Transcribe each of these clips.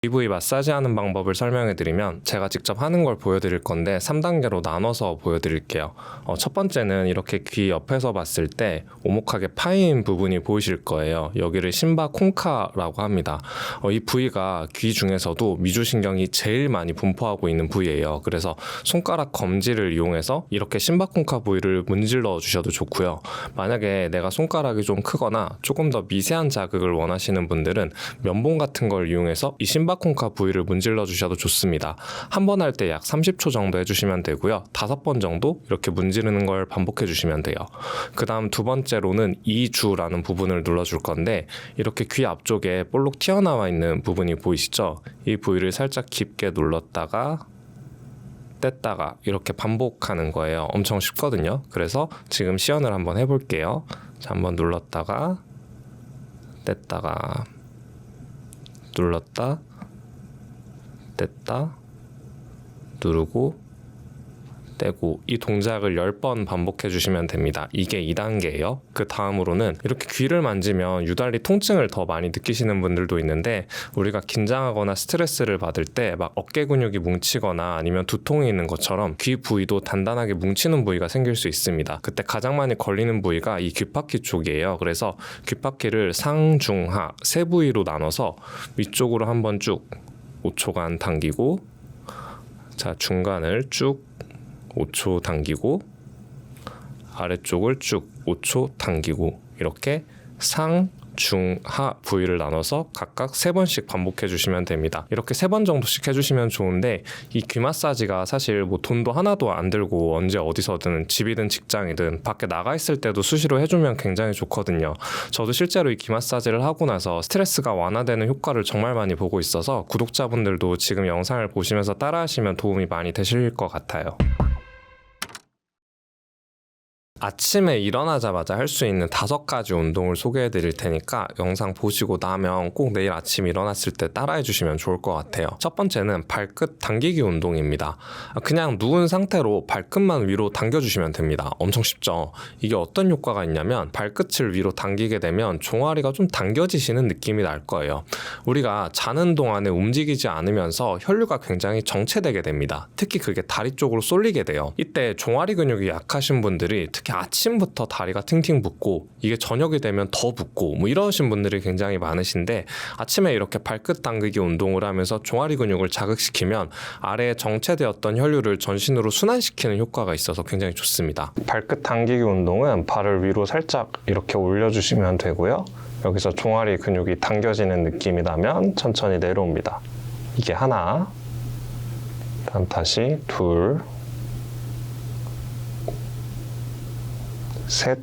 귀 부위 마사지하는 방법을 설명해드리면 제가 직접 하는 걸 보여드릴 건데 3단계로 나눠서 보여드릴게요. 첫 번째는 이렇게 귀 옆에서 봤을 때 오목하게 파인 부분이 보이실 거예요. 여기를 심바 콩카라고 합니다. 이 부위가 귀 중에서도 미주신경이 제일 많이 분포하고 있는 부위예요. 그래서 손가락 검지를 이용해서 이렇게 심바 콩카 부위를 문질러 주셔도 좋고요. 만약에 내가 손가락이 좀 크거나 조금 더 미세한 자극을 원하시는 분들은 면봉 같은 걸 이용해서 이 심바 콩카 부위를 문질러 주셔도 좋습니다. 한 번 할 때 약 30초 정도 해주시면 되고요. 5번 정도 이렇게 문지르는 걸 반복해 주시면 돼요. 그 다음 두 번째로는 이주라는 부분을 눌러줄 건데 이렇게 귀 앞쪽에 볼록 튀어나와 있는 부분이 보이시죠? 이 부위를 살짝 깊게 눌렀다가 뗐다가 이렇게 반복하는 거예요. 엄청 쉽거든요. 그래서 지금 시연을 한번 해볼게요. 자, 한번 눌렀다가 뗐다가 눌렀다 뗐다 누르고 떼고 이 동작을 10번 반복해 주시면 됩니다. 이게 2단계예요. 그 다음으로는 이렇게 귀를 만지면 유달리 통증을 더 많이 느끼시는 분들도 있는데 우리가 긴장하거나 스트레스를 받을 때 막 어깨 근육이 뭉치거나 아니면 두통이 있는 것처럼 귀 부위도 단단하게 뭉치는 부위가 생길 수 있습니다. 그때 가장 많이 걸리는 부위가 이 귓바퀴 쪽이에요. 그래서 귓바퀴를 상, 중, 하 세 부위로 나눠서 위쪽으로 한번 쭉 5초간 당기고 자 중간을 쭉 5초 당기고 아래쪽을 쭉 5초 당기고 이렇게 상, 중, 하 부위를 나눠서 각각 3번씩 반복해 주시면 됩니다. 이렇게 3번 정도씩 해주시면 좋은데 이 귀 마사지가 사실 뭐 돈도 하나도 안 들고 언제 어디서든 집이든 직장이든 밖에 나가 있을 때도 수시로 해주면 굉장히 좋거든요. 저도 실제로 이 귀 마사지를 하고 나서 스트레스가 완화되는 효과를 정말 많이 보고 있어서 구독자분들도 지금 영상을 보시면서 따라하시면 도움이 많이 되실 것 같아요. 아침에 일어나자마자 할 수 있는 5가지 운동을 소개해 드릴 테니까 영상 보시고 나면 꼭 내일 아침 일어났을 때 따라해 주시면 좋을 것 같아요. 첫 번째는 발끝 당기기 운동입니다. 그냥 누운 상태로 발끝만 위로 당겨주시면 됩니다. 엄청 쉽죠? 이게 어떤 효과가 있냐면 발끝을 위로 당기게 되면 종아리가 좀 당겨지시는 느낌이 날 거예요. 우리가 자는 동안에 움직이지 않으면서 혈류가 굉장히 정체되게 됩니다. 특히 그게 다리 쪽으로 쏠리게 돼요. 이때 종아리 근육이 약하신 분들이 특히 아침부터 다리가 팅팅 붓고 이게 저녁이 되면 더 붓고 뭐 이러신 분들이 굉장히 많으신데 아침에 이렇게 발끝 당기기 운동을 하면서 종아리 근육을 자극시키면 아래에 정체되었던 혈류를 전신으로 순환시키는 효과가 있어서 굉장히 좋습니다. 발끝 당기기 운동은 발을 위로 살짝 이렇게 올려주시면 되고요. 여기서 종아리 근육이 당겨지는 느낌이 나면 천천히 내려옵니다. 이게 하나, 다음 다시 둘, 셋,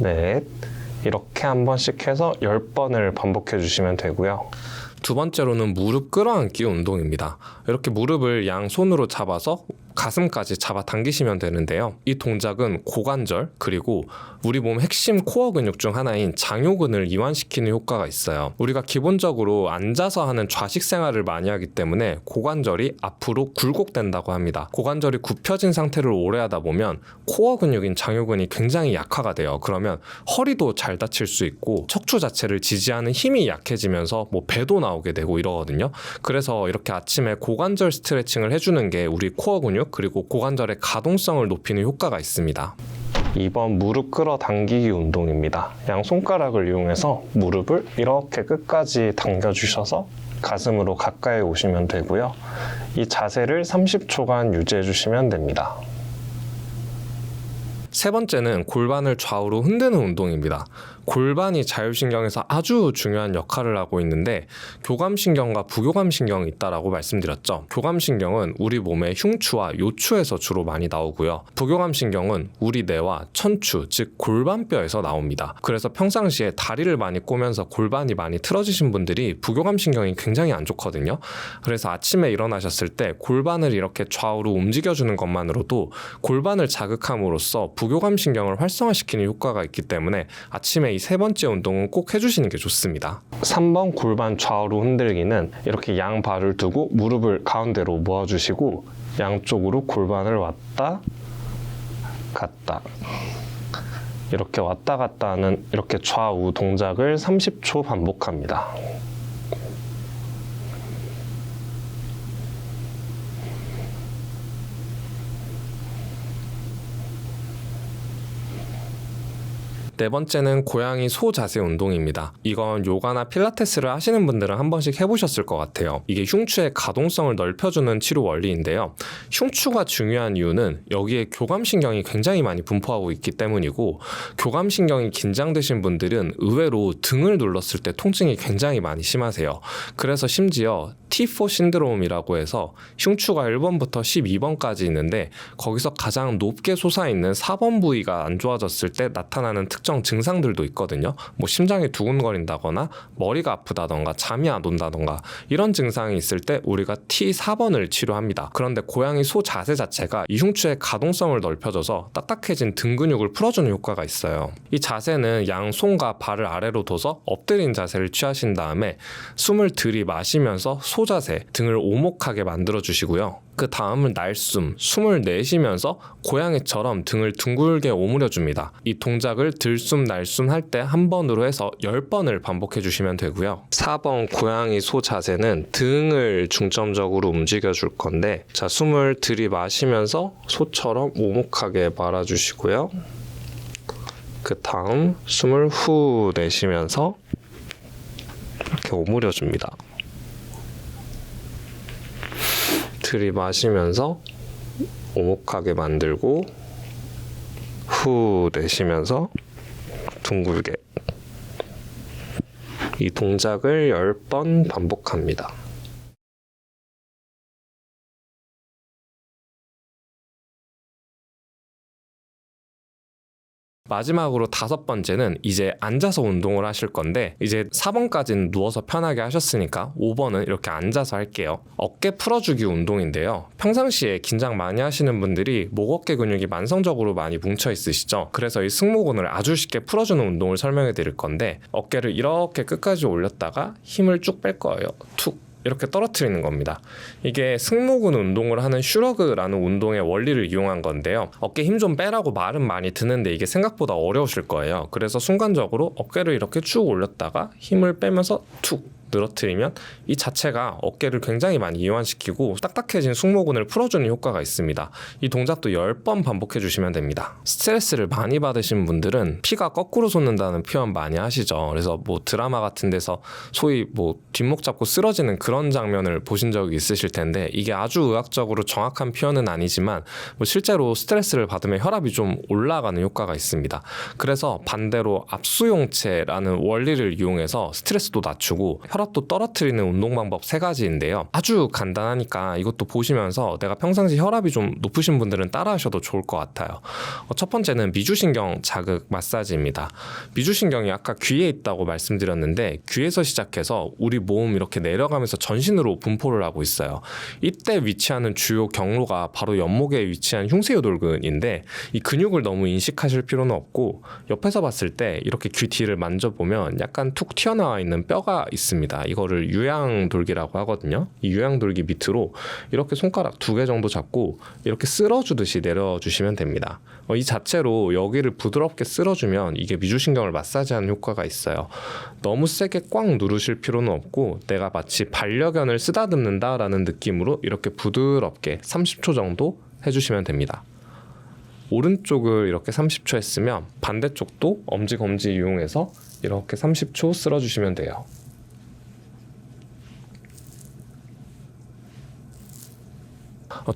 넷 이렇게 한 번씩 해서 10번을 반복해 주시면 되고요. 두 번째로는 무릎 끌어안기 운동입니다. 이렇게 무릎을 양손으로 잡아서 가슴까지 잡아 당기시면 되는데요. 이 동작은 고관절 그리고 우리 몸 핵심 코어 근육 중 하나인 장요근을 이완시키는 효과가 있어요. 우리가 기본적으로 앉아서 하는 좌식 생활을 많이 하기 때문에 고관절이 앞으로 굴곡된다고 합니다. 고관절이 굽혀진 상태를 오래 하다 보면 코어 근육인 장요근이 굉장히 약화가 돼요. 그러면 허리도 잘 다칠 수 있고 척추 자체를 지지하는 힘이 약해지면서 뭐 배도 나오게 되고 이러거든요. 그래서 이렇게 아침에 고관절 스트레칭을 해주는 게 우리 코어 근육 그리고 고관절의 가동성을 높이는 효과가 있습니다. 2번 무릎 끌어당기기 운동입니다. 양손가락을 이용해서 무릎을 이렇게 끝까지 당겨주셔서 가슴으로 가까이 오시면 되고요. 이 자세를 30초간 유지해 주시면 됩니다. 세 번째는 골반을 좌우로 흔드는 운동입니다. 골반이 자율신경에서 아주 중요한 역할을 하고 있는데 교감신경과 부교감신경이 있다라고 말씀드렸죠. 교감신경은 우리 몸의 흉추와 요추에서 주로 많이 나오고요. 부교감신경은 우리 뇌와 천추, 즉 골반뼈에서 나옵니다. 그래서 평상시에 다리를 많이 꼬면서 골반이 많이 틀어지신 분들이 부교감신경이 굉장히 안 좋거든요. 그래서 아침에 일어나셨을 때 골반을 이렇게 좌우로 움직여주는 것만으로도 골반을 자극함으로써 부교감신경을 활성화시키는 효과가 있기 때문에 아침에 이 세 번째 운동은 꼭 해주시는 게 좋습니다. 3번 골반 좌우로 흔들기는 이렇게 양 발을 두고 무릎을 가운데로 모아주시고 양쪽으로 골반을 왔다 갔다 이렇게 왔다 갔다 하는 이렇게 좌우 동작을 30초 반복합니다. 네 번째는 고양이 소 자세 운동입니다. 이건 요가나 필라테스를 하시는 분들은 한 번씩 해보셨을 것 같아요. 이게 흉추의 가동성을 넓혀주는 치료 원리인데요. 흉추가 중요한 이유는 여기에 교감신경이 굉장히 많이 분포하고 있기 때문이고, 교감신경이 긴장되신 분들은 의외로 등을 눌렀을 때 통증이 굉장히 많이 심하세요. 그래서 심지어 T4 신드롬이라고 해서 흉추가 1번부터 12번까지 있는데 거기서 가장 높게 솟아있는 4번 부위가 안 좋아졌을 때 나타나는 특정 증상들도 있거든요. 뭐 심장이 두근거린다거나 머리가 아프다던가 잠이 안 온다던가 이런 증상이 있을 때 우리가 T4번을 치료합니다. 그런데 고양이 소 자세 자체가 이 흉추의 가동성을 넓혀줘서 딱딱해진 등 근육을 풀어주는 효과가 있어요. 이 자세는 양 손과 발을 아래로 둬서 엎드린 자세를 취하신 다음에 숨을 들이마시면서 소자세, 등을 오목하게 만들어 주시고요. 그 다음은 날숨, 숨을 내쉬면서 고양이처럼 등을 둥글게 오므려 줍니다. 이 동작을 들숨 날숨 할 때 한 번으로 해서 10번을 반복해 주시면 되고요. 4번 고양이 소 자세는 등을 중점적으로 움직여 줄 건데, 자, 숨을 들이마시면서 소처럼 오목하게 말아 주시고요. 그 다음 숨을 후 내쉬면서 이렇게 오므려 줍니다. 들이마시면서 오목하게 만들고 후 내쉬면서 둥글게, 이 동작을 10번 반복합니다. 마지막으로 5번째는 이제 앉아서 운동을 하실 건데, 이제 4번까지는 누워서 편하게 하셨으니까 5번은 이렇게 앉아서 할게요. 어깨 풀어주기 운동인데요. 평상시에 긴장 많이 하시는 분들이 목 어깨 근육이 만성적으로 많이 뭉쳐 있으시죠. 그래서 이 승모근을 아주 쉽게 풀어주는 운동을 설명해 드릴 건데, 어깨를 이렇게 끝까지 올렸다가 힘을 쭉 뺄 거예요. 툭 이렇게 떨어뜨리는 겁니다. 이게 승모근 운동을 하는 슈러그라는 운동의 원리를 이용한 건데요. 어깨 힘 좀 빼라고 말은 많이 드는데 이게 생각보다 어려우실 거예요. 그래서 순간적으로 어깨를 이렇게 쭉 올렸다가 힘을 빼면서 툭 늘어뜨리면 이 자체가 어깨를 굉장히 많이 이완시키고 딱딱해진 승모근을 풀어주는 효과가 있습니다. 이 동작도 10번 반복해 주시면 됩니다. 스트레스를 많이 받으신 분들은 피가 거꾸로 솟는다는 표현 많이 하시죠. 그래서 뭐 드라마 같은 데서 소위 뭐 뒷목 잡고 쓰러지는 그런 장면을 보신 적이 있으실 텐데, 이게 아주 의학적으로 정확한 표현은 아니지만 뭐 실제로 스트레스를 받으면 혈압이 좀 올라가는 효과가 있습니다. 그래서 반대로 압수용체라는 원리를 이용해서 스트레스도 낮추고 혈압도 떨어뜨리는 운동 방법 3가지인데요. 아주 간단하니까 이것도 보시면서 내가 평상시 혈압이 좀 높으신 분들은 따라 하셔도 좋을 것 같아요. 첫 번째는 미주신경 자극 마사지입니다. 미주신경이 아까 귀에 있다고 말씀드렸는데, 귀에서 시작해서 우리 몸 이렇게 내려가면서 전신으로 분포를 하고 있어요. 이때 위치하는 주요 경로가 바로 연목에 위치한 흉쇄요돌근인데, 이 근육을 너무 인식하실 필요는 없고 옆에서 봤을 때 이렇게 귀 뒤를 만져보면 약간 툭 튀어나와 있는 뼈가 있습니다. 이거를 유양돌기라고 하거든요. 이 유양돌기 밑으로 이렇게 손가락 2개 정도 잡고 이렇게 쓸어주듯이 내려주시면 됩니다. 이 자체로 여기를 부드럽게 쓸어주면 이게 미주신경을 마사지하는 효과가 있어요. 너무 세게 꽉 누르실 필요는 없고 내가 마치 반려견을 쓰다듬는다라는 느낌으로 이렇게 부드럽게 30초 정도 해주시면 됩니다. 오른쪽을 이렇게 30초 했으면 반대쪽도 엄지검지 이용해서 이렇게 30초 쓸어주시면 돼요.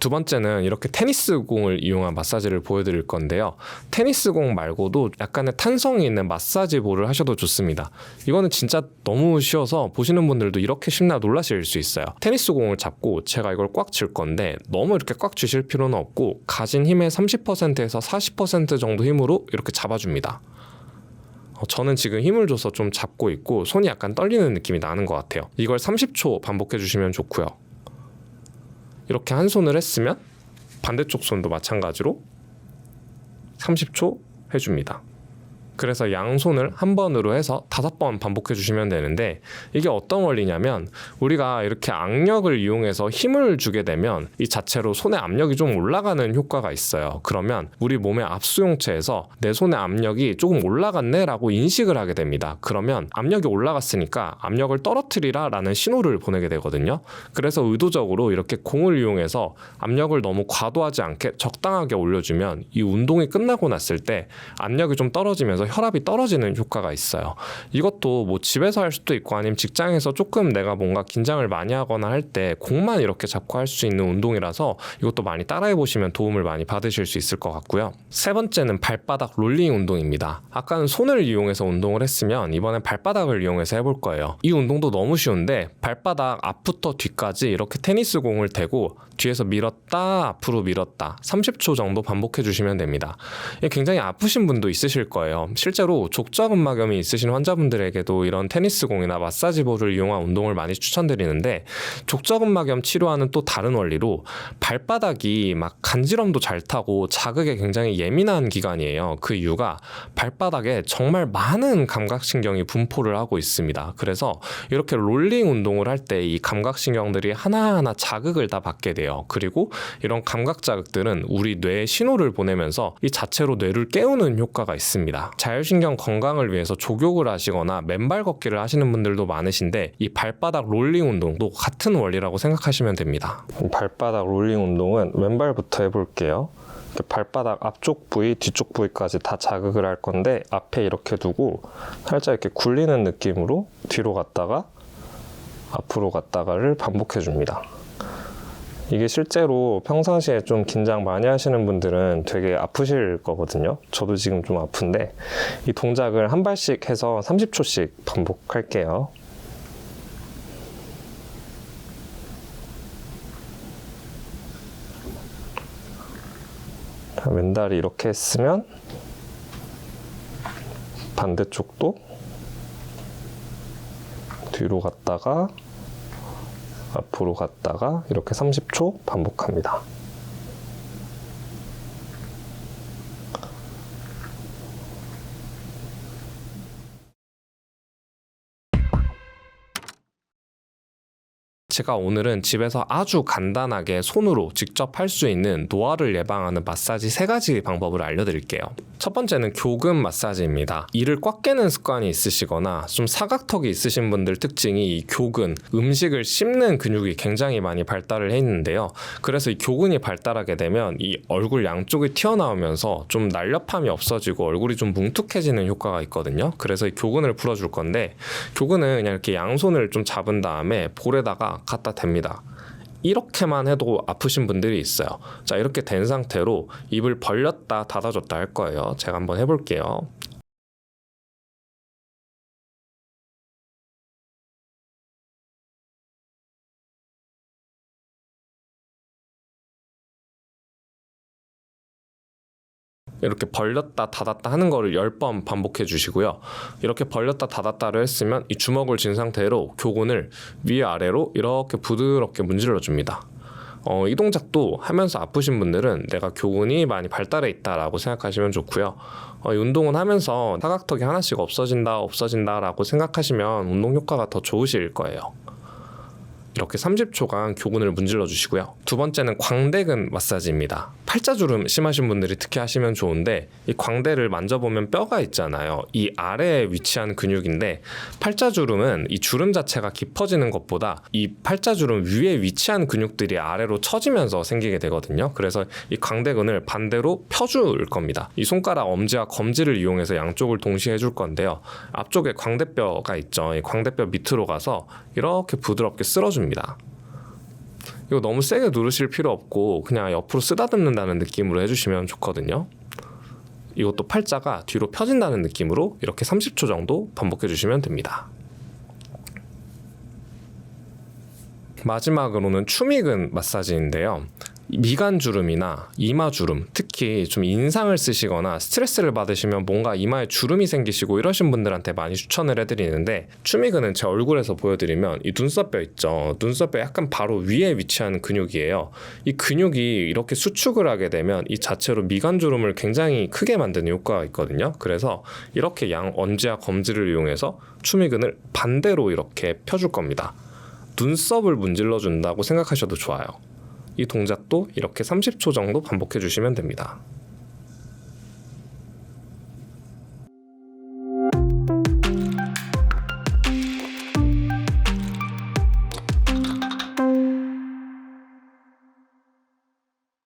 두 번째는 이렇게 테니스 공을 이용한 마사지를 보여드릴 건데요. 테니스 공 말고도 약간의 탄성이 있는 마사지 볼을 하셔도 좋습니다. 이거는 진짜 너무 쉬워서 보시는 분들도 이렇게 쉽나 놀라실 수 있어요. 테니스 공을 잡고 제가 이걸 꽉 쥘 건데 너무 이렇게 꽉 쥐실 필요는 없고 가진 힘의 30%에서 40% 정도 힘으로 이렇게 잡아줍니다. 저는 지금 힘을 줘서 좀 잡고 있고 손이 약간 떨리는 느낌이 나는 것 같아요. 이걸 30초 반복해 주시면 좋고요. 이렇게 한 손을 했으면 반대쪽 손도 마찬가지로 30초 해줍니다. 그래서 양손을 한 번으로 해서 5번 반복해 주시면 되는데, 이게 어떤 원리냐면 우리가 이렇게 악력을 이용해서 힘을 주게 되면 이 자체로 손의 압력이 좀 올라가는 효과가 있어요. 그러면 우리 몸의 압수용체에서 내 손의 압력이 조금 올라갔네 라고 인식을 하게 됩니다. 그러면 압력이 올라갔으니까 압력을 떨어뜨리라 라는 신호를 보내게 되거든요. 그래서 의도적으로 이렇게 공을 이용해서 압력을 너무 과도하지 않게 적당하게 올려주면 이 운동이 끝나고 났을 때 압력이 좀 떨어지면서 혈압이 떨어지는 효과가 있어요. 이것도 뭐 집에서 할 수도 있고 아니면 직장에서 조금 내가 뭔가 긴장을 많이 하거나 할 때 공만 이렇게 잡고 할 수 있는 운동이라서 이것도 많이 따라해 보시면 도움을 많이 받으실 수 있을 것 같고요. 세 번째는 발바닥 롤링 운동입니다. 아까는 손을 이용해서 운동을 했으면 이번엔 발바닥을 이용해서 해볼 거예요. 이 운동도 너무 쉬운데 발바닥 앞부터 뒤까지 이렇게 테니스 공을 대고 뒤에서 밀었다 앞으로 밀었다 30초 정도 반복해 주시면 됩니다. 굉장히 아프신 분도 있으실 거예요. 실제로 족저근막염이 있으신 환자분들에게도 이런 테니스 공이나 마사지 볼을 이용한 운동을 많이 추천드리는데, 족저근막염 치료하는 또 다른 원리로 발바닥이 막 간지럼도 잘 타고 자극에 굉장히 예민한 기관이에요. 그 이유가 발바닥에 정말 많은 감각신경이 분포를 하고 있습니다. 그래서 이렇게 롤링 운동을 할 때 이 감각신경들이 하나하나 자극을 다 받게 돼요. 그리고 이런 감각 자극들은 우리 뇌에 신호를 보내면서 이 자체로 뇌를 깨우는 효과가 있습니다. 자율신경 건강을 위해서 족욕을 하시거나 맨발 걷기를 하시는 분들도 많으신데 이 발바닥 롤링 운동도 같은 원리라고 생각하시면 됩니다. 발바닥 롤링 운동은 왼발부터 해볼게요. 발바닥 앞쪽 부위, 뒤쪽 부위까지 다 자극을 할 건데 앞에 이렇게 두고 살짝 이렇게 굴리는 느낌으로 뒤로 갔다가 앞으로 갔다가를 반복해 줍니다. 이게 실제로 평상시에 좀 긴장 많이 하시는 분들은 되게 아프실 거거든요. 저도 지금 좀 아픈데 이 동작을 한 발씩 해서 30초씩 반복할게요. 왼다리 이렇게 했으면 반대쪽도 뒤로 갔다가 앞으로 갔다가 이렇게 30초 반복합니다. 제가 오늘은 집에서 아주 간단하게 손으로 직접 할 수 있는 노화를 예방하는 마사지 3가지 방법을 알려드릴게요. 첫 번째는 교근 마사지입니다. 이를 꽉 깨는 습관이 있으시거나 좀 사각턱이 있으신 분들 특징이 이 교근, 음식을 씹는 근육이 굉장히 많이 발달을 해 있는데요. 그래서 이 교근이 발달하게 되면 이 얼굴 양쪽이 튀어나오면서 좀 날렵함이 없어지고 얼굴이 좀 뭉툭해지는 효과가 있거든요. 그래서 이 교근을 풀어줄 건데, 교근은 그냥 이렇게 양손을 좀 잡은 다음에 볼에다가 갖다 댑니다. 이렇게만 해도 아프신 분들이 있어요. 자, 이렇게 된 상태로 입을 벌렸다 닫아줬다 할 거예요. 제가 한번 해볼게요. 이렇게 벌렸다 닫았다 하는 거를 10번 반복해 주시고요. 이렇게 벌렸다 닫았다를 했으면 이 주먹을 쥔 상태로 교근을 위아래로 이렇게 부드럽게 문질러 줍니다. 이 동작도 하면서 아프신 분들은 내가 교근이 많이 발달해 있다라고 생각하시면 좋고요. 이 운동은 하면서 사각턱이 하나씩 없어진다 라고 생각하시면 운동 효과가 더 좋으실 거예요. 이렇게 30초간 교근을 문질러 주시고요. 두 번째는 광대근 마사지입니다. 팔자주름 심하신 분들이 특히 하시면 좋은데, 이 광대를 만져보면 뼈가 있잖아요. 이 아래에 위치한 근육인데, 팔자주름은 이 주름 자체가 깊어지는 것보다 이 팔자주름 위에 위치한 근육들이 아래로 처지면서 생기게 되거든요. 그래서 이 광대근을 반대로 펴줄 겁니다. 이 손가락 엄지와 검지를 이용해서 양쪽을 동시에 해줄 건데요. 앞쪽에 광대뼈가 있죠. 이 광대뼈 밑으로 가서 이렇게 부드럽게 쓸어줍니다. 이거 너무 세게 누르실 필요 없고 그냥 옆으로 쓰다듬는다는 느낌으로 해주시면 좋거든요. 이것도 팔자가 뒤로 펴진다는 느낌으로 이렇게 30초 정도 반복해 주시면 됩니다. 마지막으로는 추미근 마사지인데요. 미간 주름이나 이마 주름, 특히 좀 인상을 쓰시거나 스트레스를 받으시면 뭔가 이마에 주름이 생기시고 이러신 분들한테 많이 추천을 해드리는데, 추미근은 제 얼굴에서 보여드리면 이 눈썹뼈 있죠. 눈썹뼈 약간 바로 위에 위치한 근육이에요. 이 근육이 이렇게 수축을 하게 되면 이 자체로 미간 주름을 굉장히 크게 만드는 효과가 있거든요. 그래서 이렇게 양 언지와 검지를 이용해서 추미근을 반대로 이렇게 펴줄 겁니다. 눈썹을 문질러 준다고 생각하셔도 좋아요. 이 동작도 이렇게 30초 정도 반복해 주시면 됩니다.